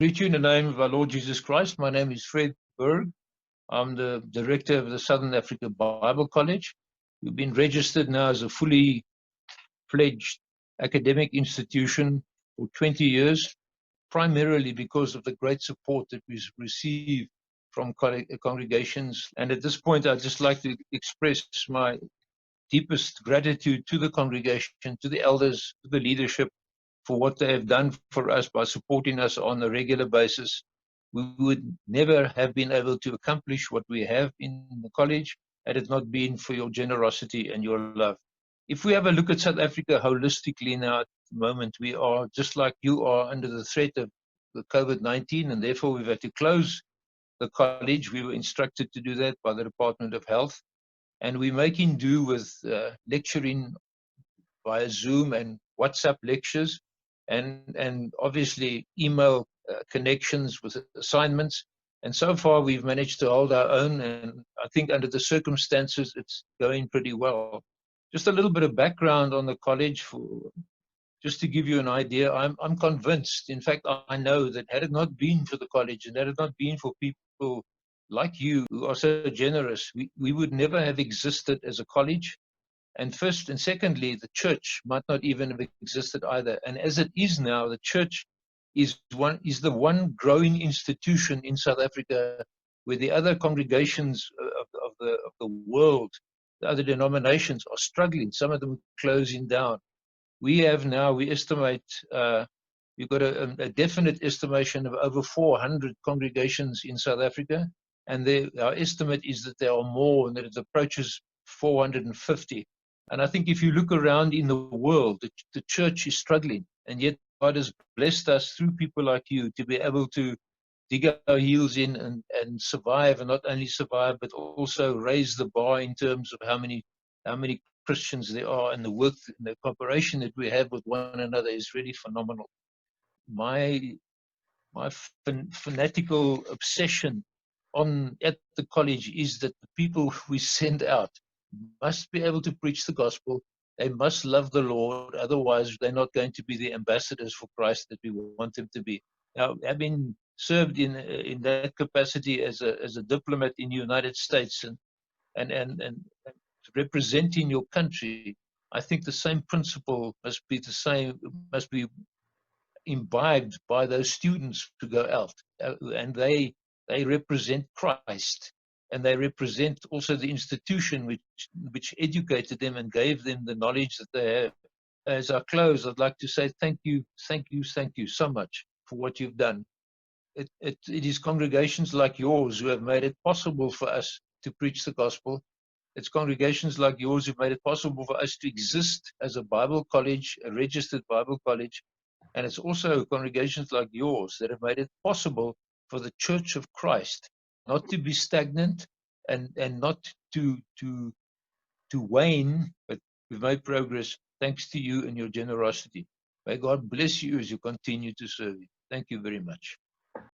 Greet you in the name of our Lord Jesus Christ. My name is Bergh. I'm the director of the Southern Africa Bible College. We've been registered now as a fully fledged academic institution for 20 years, primarily because of the great support that we receive from congregations. And at this point, I'd just like to express my deepest gratitude to the congregation, to the elders, to the leadership, for what they have done for us by supporting us on a regular basis. We would never have been able to accomplish what we have in the college had it not been for your generosity and your love. If we have a look at South Africa holistically now at the moment, we are just like you are under the threat of the COVID-19, and therefore we've had to close the college. We were instructed to do that by the Department of Health, and we're making do with lecturing via Zoom and WhatsApp lectures, and obviously email connections with assignments. And so far, we've managed to hold our own, and I think under the circumstances, it's going pretty well. Just a little bit of background on the college, just to give you an idea. I'm convinced, in fact, I know that had it not been for the college and had it not been for people like you who are so generous, we would never have existed as a college. And first and secondly, the church might not even have existed either. And as it is now, the church is the one growing institution in South Africa, where the other congregations of the world, the other denominations, are struggling. Some of them are closing down. We estimate, we've got a definite estimation of over 400 congregations in South Africa, and our estimate is that there are more, and that it approaches 450. And I think if you look around in the world, the church is struggling, and yet God has blessed us through people like you to be able to dig our heels in and survive, and not only survive, but also raise the bar in terms of how many Christians there are, and the work and the cooperation that we have with one another is really phenomenal. My fanatical obsession at the college is that the people we send out must be able to preach the gospel. They must love the Lord, otherwise they're not going to be the ambassadors for Christ that we want them to be. Now, I've been served in that capacity as a diplomat in the United States, and representing your country. I think the same principle must be imbibed by those students who go out, and they represent Christ, and they represent also the institution which educated them and gave them the knowledge that they have. As I close, I'd like to say thank you so much for what you've done. It is congregations like yours who have made it possible for us to preach the gospel. It's congregations like yours who've made it possible for us to exist as a Bible college, a registered Bible college. And it's also congregations like yours that have made it possible for the Church of Christ not to be stagnant and not to wane, but we've made progress thanks to you and your generosity. May God bless you as you continue to serve Him. Thank you very much.